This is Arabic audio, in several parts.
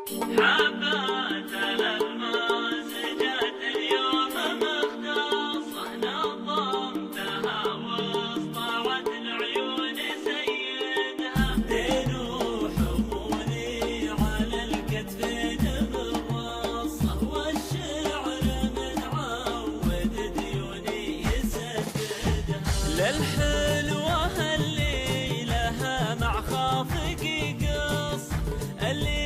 حبات الألماس جات اليوم مختصة نظمتها واصطعت العيون سيدها دينو حمولي على الكتفين بالرصة والشعر من عود ديوني يسددها للحلوة اللي لها مع خافقي قص اللي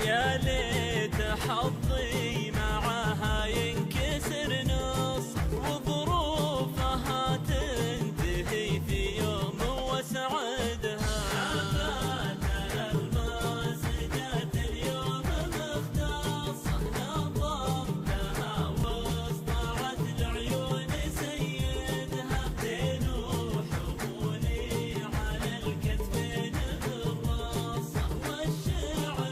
يا ليت حظي معاها ينكسر نص وظروفها تنتهي في يوم وسعدها حبات الألماس جات اليوم مختصة نظمتها واصطعت العيون سيدها دينو حمولي على الكتفين بالرصة والشعر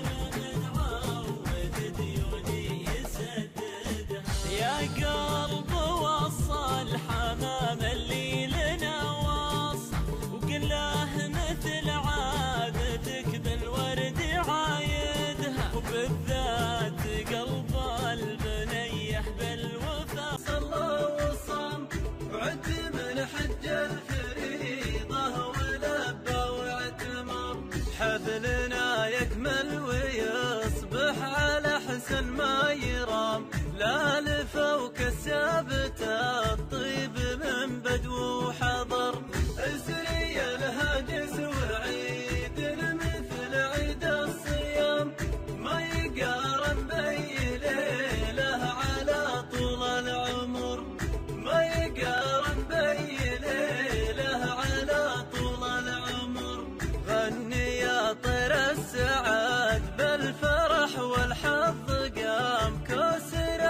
يا قلب وصل حمام اللي لنا وصل وقل له مثل عادتك بالورد عايدها وبالذات قلب البنيه بالوفا صلى وصام وعد من حج الفريضه ولبى واعتمر حفلنا يكمل ويصبح على حسن ما يرام لا لفوق الثابت الطيب من بدو وحضر اسري الهاجس وعيد مثل عيد الصيام ما يقارن بي ليله على طول العمر ما يقارن بي ليله على طول العمر غني يا طير السعاد بالفرح والحظ قام كوسر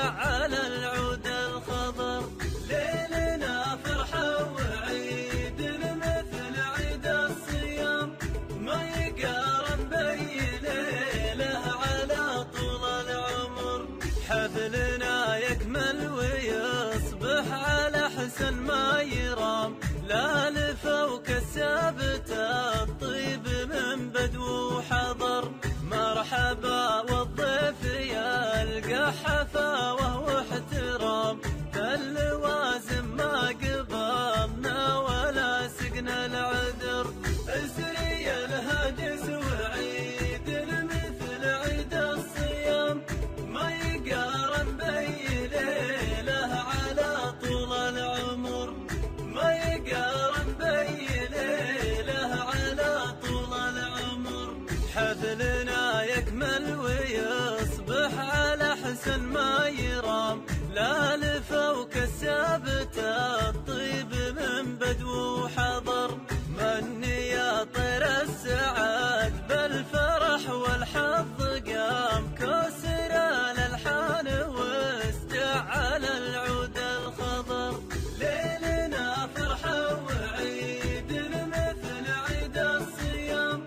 على العود الخضر ليلنا فرحة وعيد مثل عيد الصيام ما يقارن بي ليله على طول العمر حفلنا يكمل ويصبح على حسن ما يرام لا لفوق الثابت الطيب من بدو وحضر مرحبا والضيف يلقى حفاوه واحترام فاللوازم ما قبلنا ولا سقنا العذر اسري الهاجس وعيد مثل عيد الصيام ما يقارن بي ليله على طول العمر ما يقارن بي ليله على طول العمر حفلنا يكمل ويصبح على حسن ما يرام لا لفوق الثابت الطيب من بدو وحضر مني يا طير السعاد بالفرح والحظ قام كسر الالحان واستعل العود الخضر ليلنا فرحه وعيد مثل عيد الصيام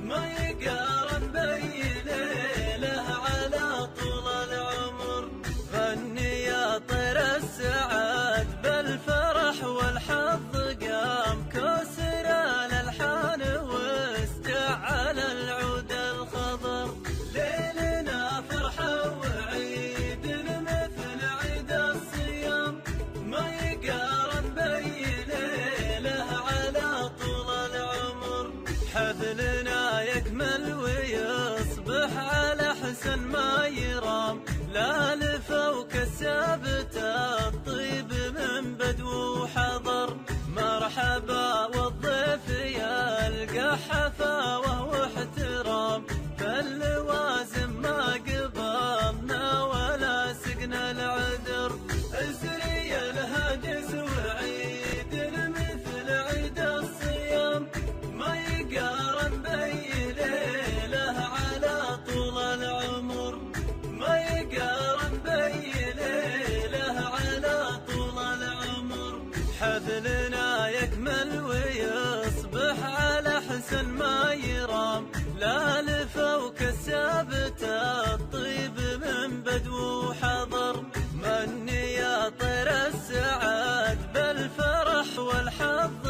ما يقارن بي ليله على طول العمر غني يا طير السعاد بالفرح والحظ قام كسر الالحان واستعل العود الخضر ليلنا فرحه وعيد مثل عيد الصيام ما يقارن بي ليله على طول العمر حفلنا يكمل ويصبح على حسن ما يرام لا لفوق الثابت الطيب من بدو وحضر مرحبا والضيف يلقى حفاوه واحترام فاللوازم ما قبلنا ولا سقنا العذر اسري الهاجس وعيد مثل عيد الصيام ما يقارن بي ليله على طول العمر ما يقارن بي ليله على طول العمر حفلنا يكمل ويصبح على حسن ما يرام لا لفوق الثابت الطيب من بدو وحضر مني يا طير السعاد بالفرح والحظ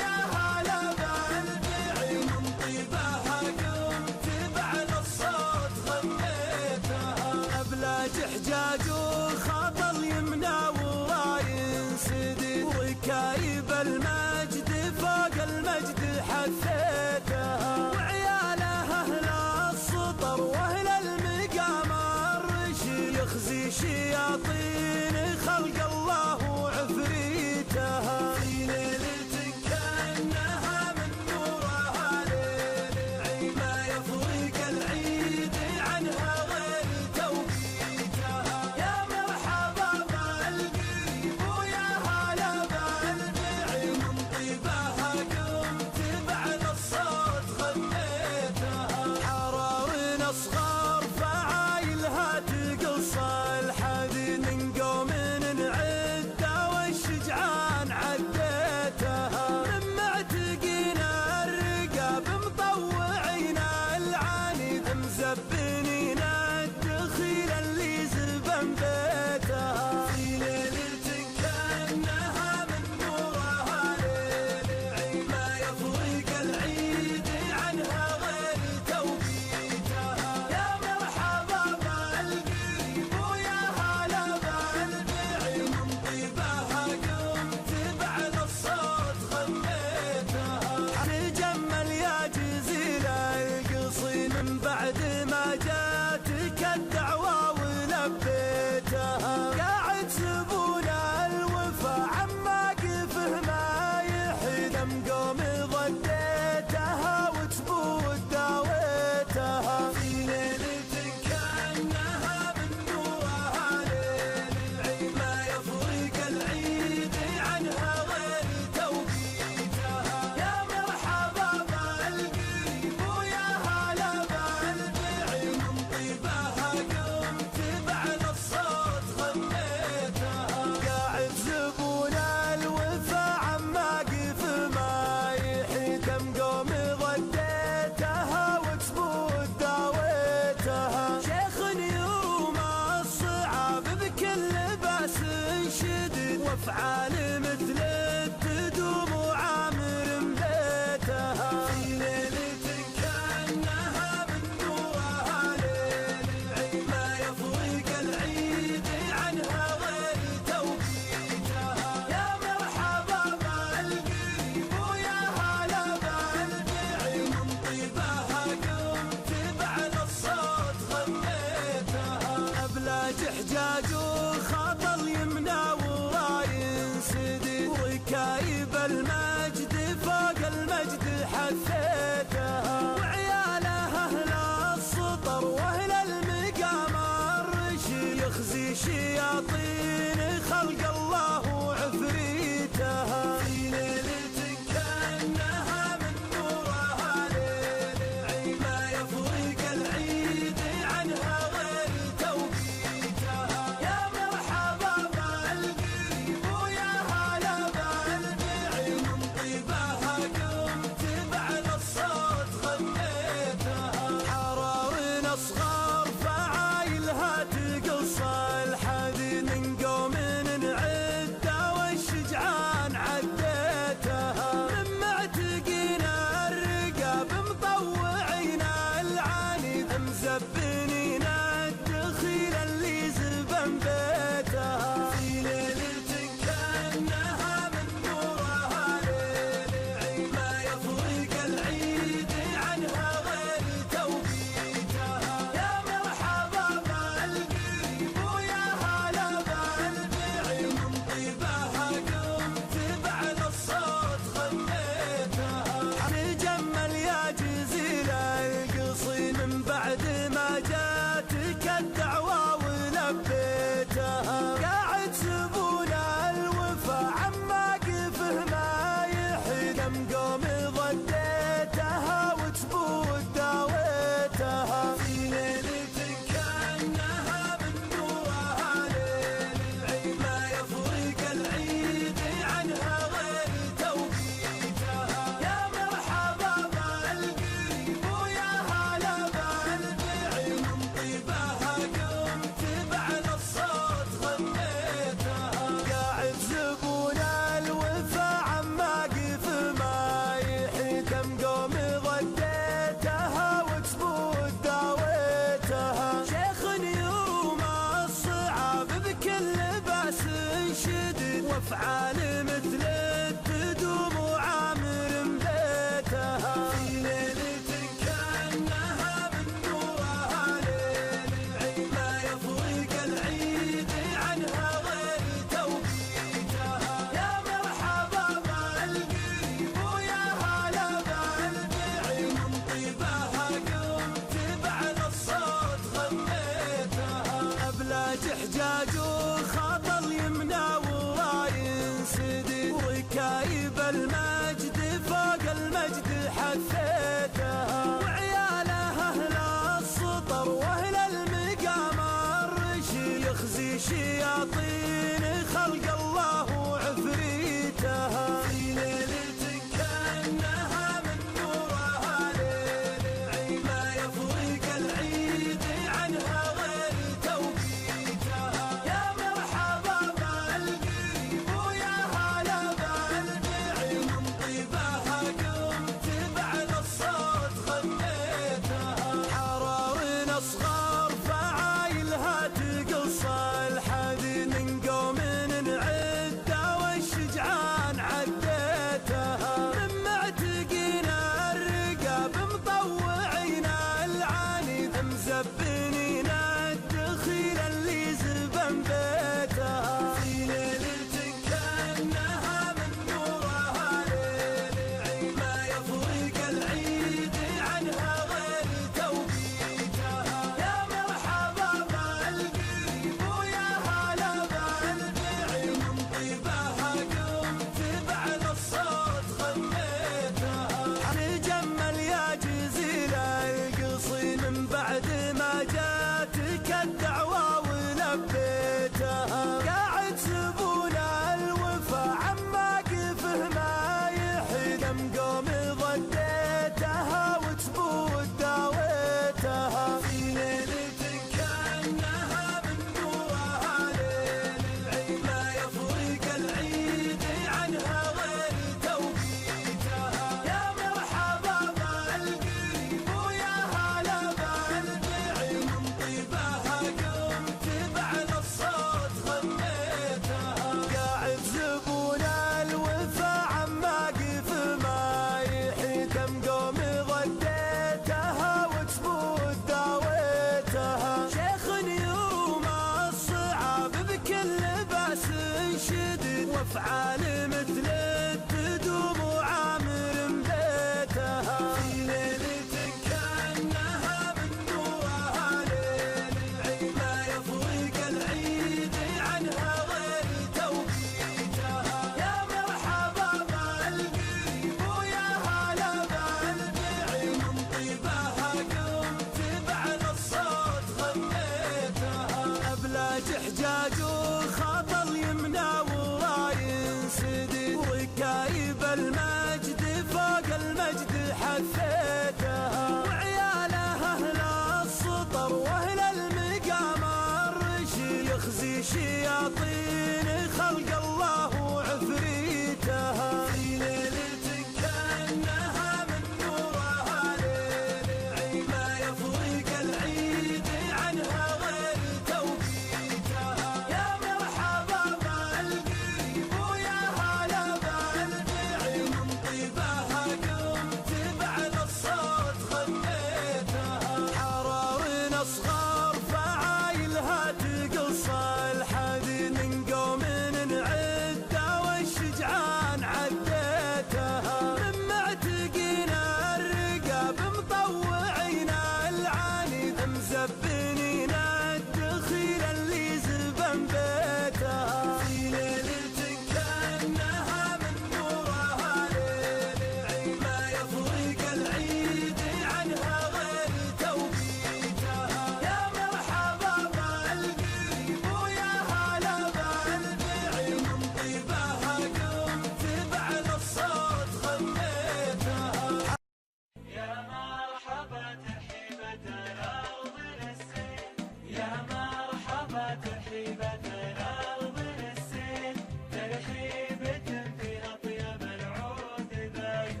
مرحبا ترحيبة الأرض للسيل، يا مرحبا ترحيبة الأرض للسيل، ترحيبة فيها طيب العود ذايل،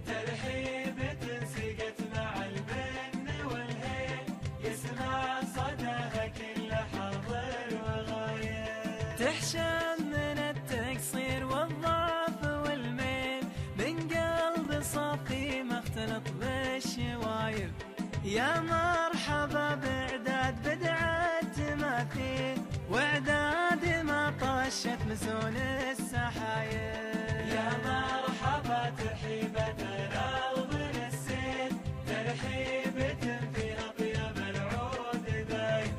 ترحيبة سقت مع البن والهيل، يسمع صداها كل حاضر وغايب. تحشم من التقصير والضعف والميل، من قلب صافي ما اختلط بالشوايب، يا مرحبا باعداد بدعة تماثيل، واعداد ما طشت مسون السحايب. يا مرحبا ترحيبة الأرض للسيل، ترحيبة فيها طيب العود ذايل،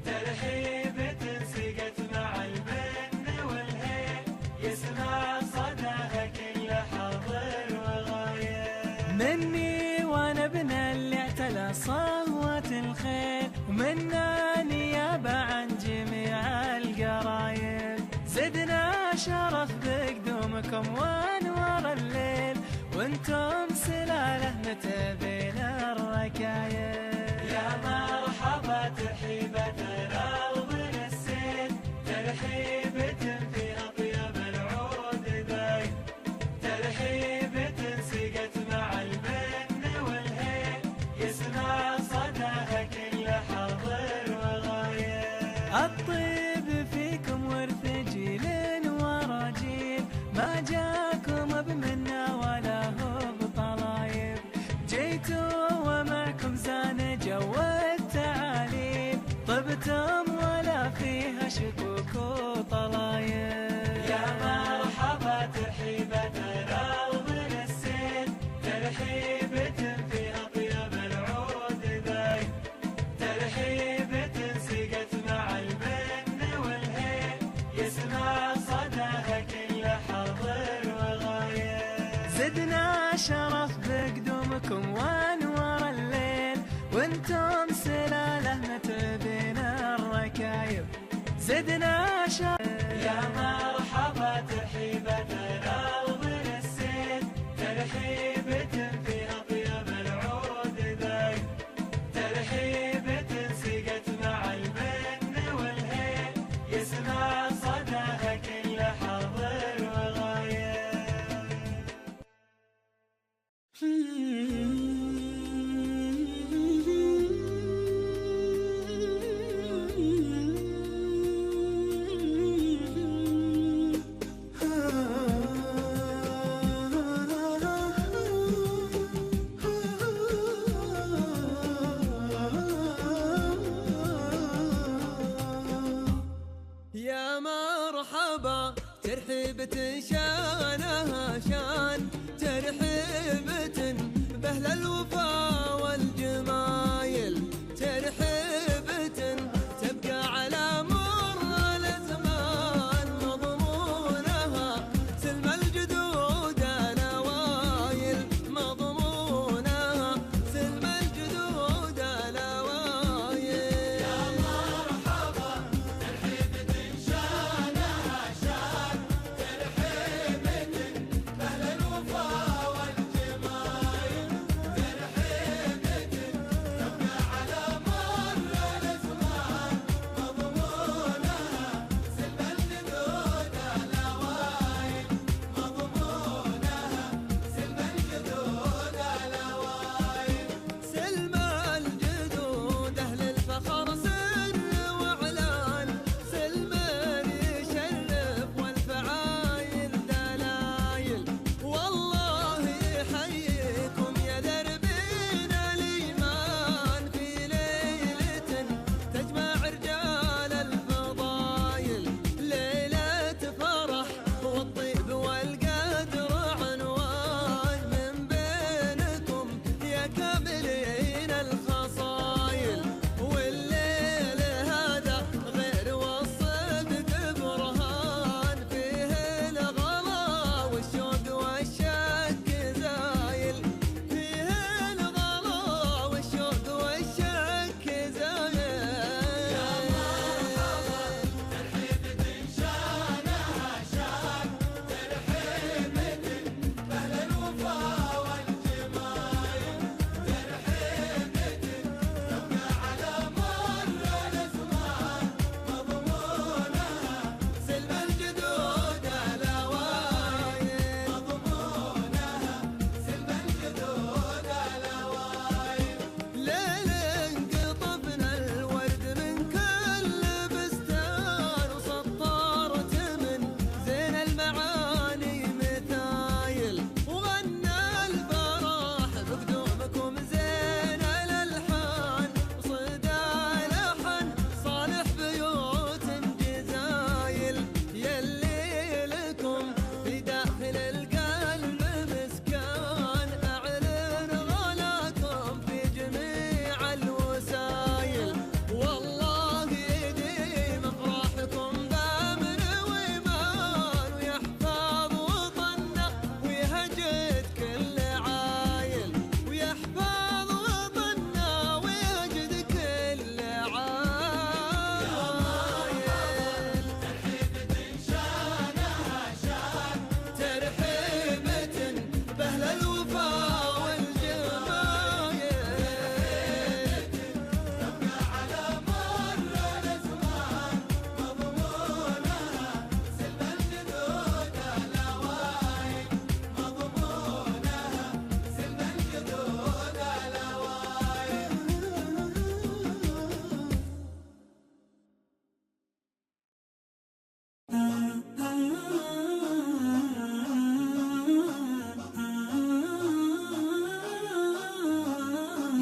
ترحيبة سقت مع البن والهيل، يسمع صداها كل حاضر وغايب. مني وانا ابن اللي اعتلى صهوة الخيل، ومنا نيابة عن جميع القرايب، زدنا شرف بقدومكم وانوار الليل، وانتم سلالة متبين الركايب. يا مرحبا ترحيبة الأرض للسيل، ترحيبة فيها طيب العود ذايل، ترحيبة سقت مع البن والهيل، يسمع صداها كل حاضر وغايب. الطيب فيكم ورث جيل ورا جيل، ما جاكم بمنا ولا هو بطلايب، جيتوا ومعكم زان جو التعاليب، طبتم ولا فيها شكوك وطلايب. يا مرحبا ترحيبة الأرض للسيل، ترحيبة فيها طيب العود ذايل، ترحيبة سقت مع البن والهيل، يسمع صداها كل حاضر وغايب. زدنا شرف بقدومكم وانوار الليل، وانتم سلالة متبين الركايب، زدنا شرف. يا مرحبا ترحيبة الأرض للسيل، ترحيبة فيها طيب العود ذايل، ترحيبة سقت مع البن والهيل، يسمع صداها كل حاضر وغايب. يا مرحبا ترحيبة شانها شان، ترحيبة بأهل الوفا والجمايل، ترحيبة تبقى على مر الأزمان، مضمونها سلم الجدود الأوايل، مضمونها سلم الجدود الأوايل. يا مرحبا ترحيبة شانها شان، ترحيبة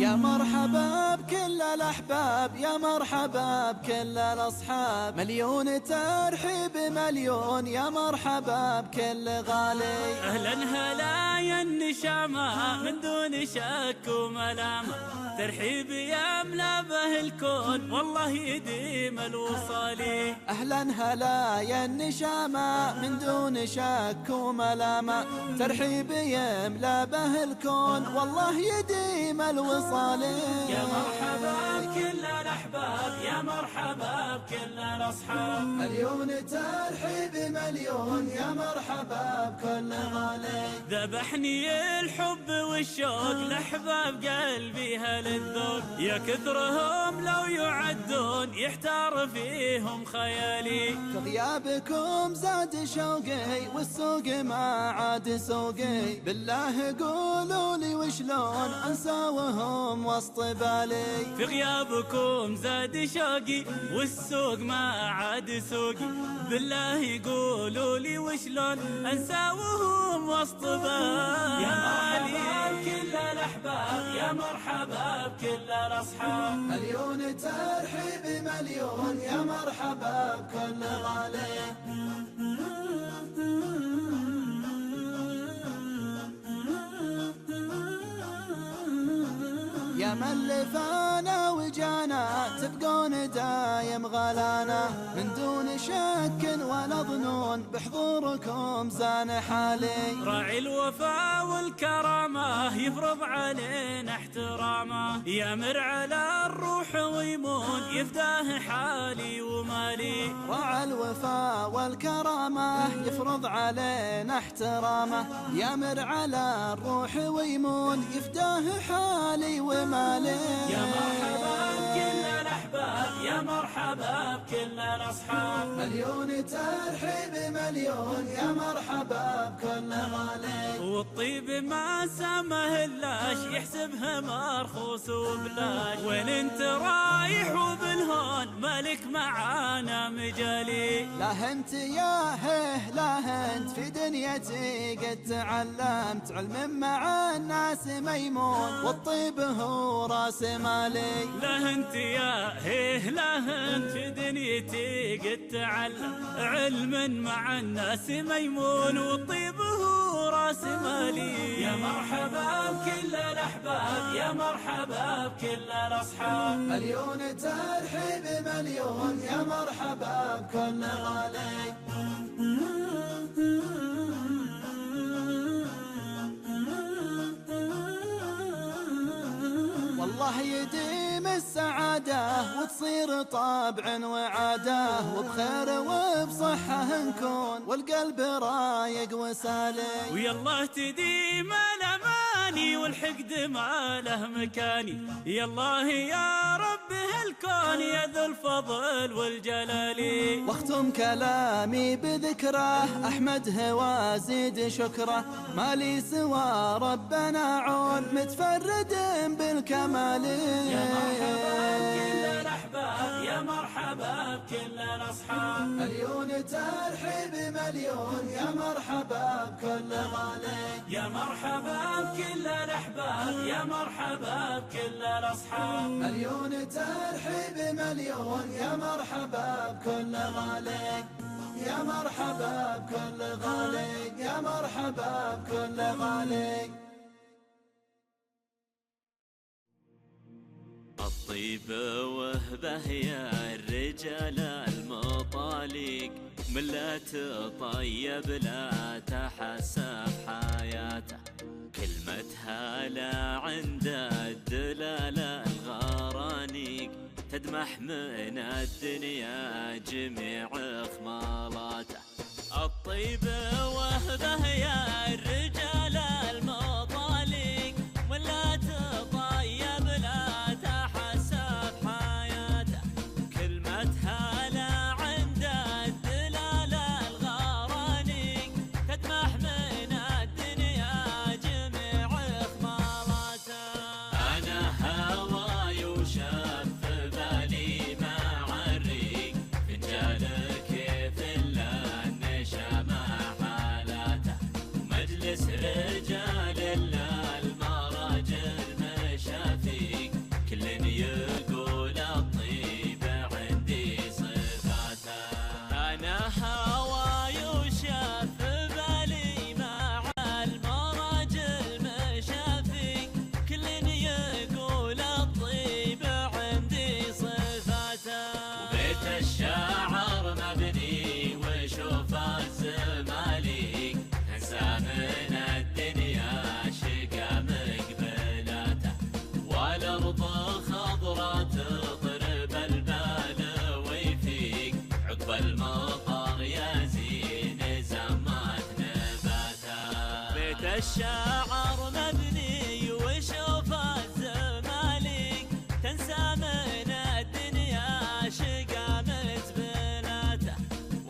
يا مرحبا بكل الأحباب، يا مرحبا بكل الأصحاب، مليون ترحيب مليون، يا مرحبا بكل غالي. أهلا هلا يا النشامة من دون شك وملامة، ترحيب يملا به الكون والله يديم الوصالي. أهلا هلا يا النشامة من دون شك وملامة، ترحيب يملا به الكون والله يديم الوصالي. يا مرحبا بكل الأحباب، يا مرحبا بكل الأصحاب، مليون ترحيب مليون، يا مرحبا بكل غالي. ذبحني الحب والشوق لأحباب قلبي هالذوق، يا كثرهم لو يعدون يحتار فيهم خيالي. في غيابكم زاد شوقي والسوق ما عاد سوقي، بالله قولوا لي وشلون انسى وهم وسط بالي. في غيابكم زاد شوقي والسوق ما عاد سوقي، بالله يقولوا لي وشلون انسى وهم وسط بالي. يا مرحبا بكل الاحباب، يا مرحبا بكل الاصحاب، مليون ترحيب مليون، يا مرحبا بكل غالي. يا من لفانا وجانا تبقون دايم غلانا، من دون شك ولا ظنون بحضوركم زان حالي. راعي الوفا والكرامة يفرض علينا احترامه، يامر على الروح ويمون يفداه حالي ومالي. راعي الوفا والكرامة يفرض علينا احترامه، يامر على الروح ويمون يفداه حالي ومالي. يا مرحبا بكل الأحباب، يا مرحبا بكل الأصحاب، مليون ترحيب مليون، يا مرحبا بكل غالي. والطيب ما سامه اللاش يحسبها مرخوص وبلاش، وين انت رايح وبالهون مالك معانا مجالي. لا انت يا هيه لا انت في دنيتي قد تعلمت علم مع الناس ميمون، والطيب هو راس مالي. لا انت يا هيه لا انت في دنيتي قد تعلم علم مع الناس ميمون، والطيب هو راس مالي. يا مرحبا بكل الاحباب، يا مرحبا بكل الاصحاب، مليون ترحيب مليون، يا مرحبا بكل غالي. والله يديم السعادة وتصير طبع وعادة، وبخير وبصحة نكون والقلب رايق وسالي. ويالله تديم الأماني والحقد ما له مكاني، يالله يا رب هالكون يا ذو الفضل والجلال. واختم كلامي بذكره أحمد هوى زيد شكره، ما لي سوى ربنا عون متفرد بالكمال. يا مرحبا بكل الأحباب، يا مرحبا بكل الأصحاب، مليون ترحيب مليون، يا مرحبا بكل غالي. يا مرحبا بكل الأحباب، يا مرحبا بكل الأصحاب، مليون ترحيب مليون، يا مرحبا بكل غالي. يا مرحبا بكل غالي، يا مرحبا بكل غالي. الطيب وهبه يا الرجال المطالق، من لا تطيب لا تحسب حياته، كلمتها لا عند الدلالة الغرانيق، تدمح من الدنيا جميع اخمالاته. الطيب وهبه يا الرجال المطالق، من لا تطيب لا تحسب حياته، كلمتها لا عند الدلالة الغرانيق، تدمح من الدنيا جميع اخمالاته. انا هواي وشف بالي مع الريق، فنجان كيف الا النشا مع حالاته، مجلس والأرض خضرا تضرب البال ويفيق عقب المطر يا زين زمات نباتا. بيت الشاعر مبني وشوف الزمالك تنسى من الدنيا شقامت بناته،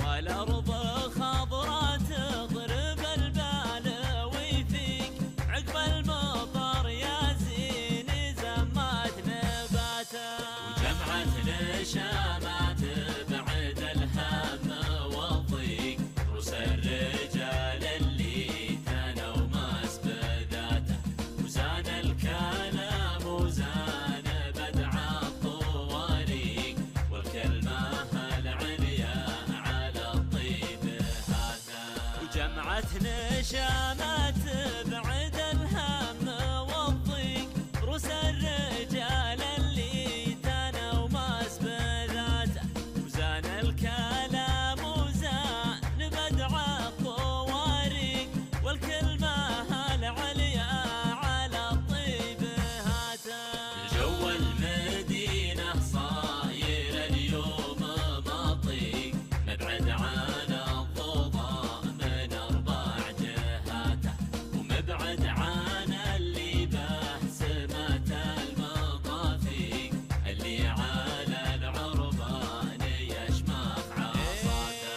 والأرض خضرا تضرب البال ويفيق عقب المطر يا زين زمات نباته. وجمعت نشامات بعد الهم والضيق روس الرجال اللي تنومس بذاته، وزان الكلام وزان بدع الطواريق والكلمة العليا على الطيب هاتا. وجمعت نشامات بعد الهم والضيق روس الرجال اللي تنومس بذاته، وزان الكلام وزان بدع الطواريق والكلمة العليا على الطيب هاتا. جو المدينة صاير اليوم مطيق مبعد عن الضوضاء من أربع جهاته، ومبعد عن اللي بسمة المطافيق اللي على العربان يشمخ عصاته.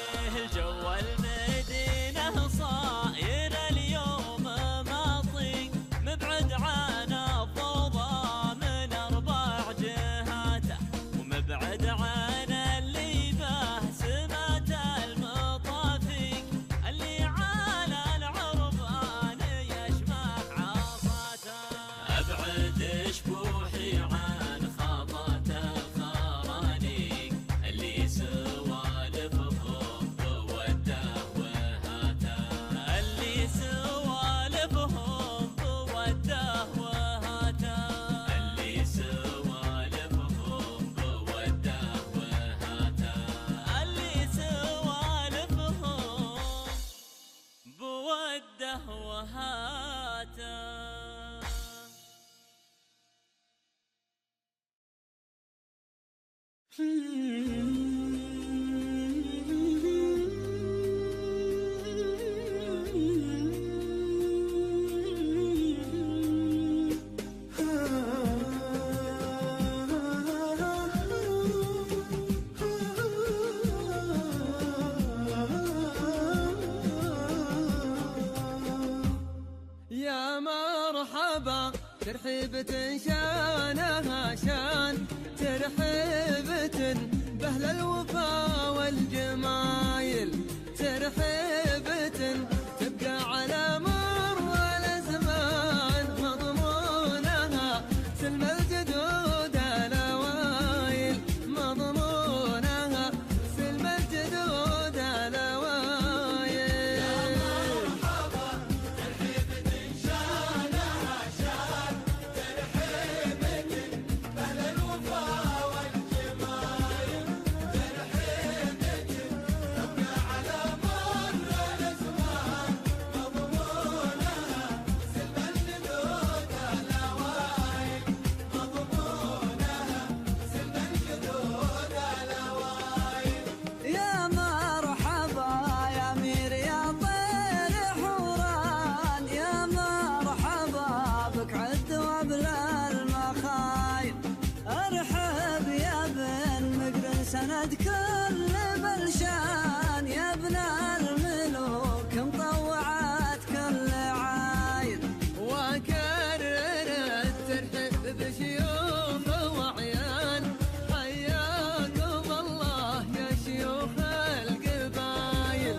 جو المدينة صاير اليوم مطيق مبعد عن الضوضاء من أربع جهاته، ومبعد عن اللي بسمة المطافيق اللي على العربان يشمخ عصاته. أبعد شبوحي عن خطة الخرانيق اللي سوالفهم بوده وهاته، اللي سوالفهم بوده وهاته، اللي سوالفهم بوده وهاته، اللي سوالفهم بوده وهاته. يا مرحبا ترحيبة شانها شان، ترحيبة بأهل الوفا والجمايل، ترحيبة تبقى على مر الأزمان مضمونها سلم الجدود الأوايل، مضمونها سلم الجدود الأوايل. سند كل بلشان يا ابن الملوك مطوعات كل عايل، وكرر الترحيب بشيوخ وعيان، حياكم الله يا شيوخ القبايل،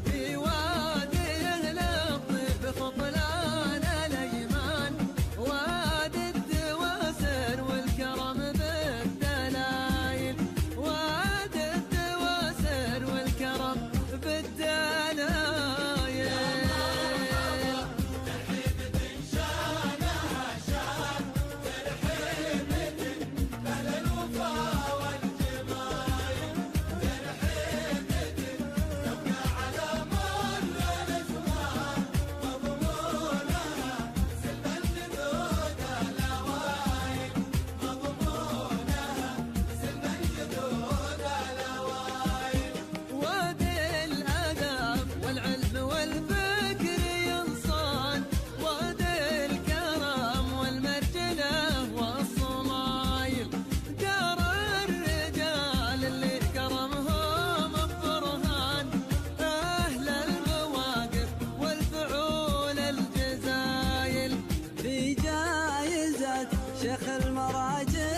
في وادي اهل الطيب خطلان الايمان، وادي الدواسر والكرم بالدلايل، وادي الدواسر والكرم بالدلايل. ترحيب شيخ المراجل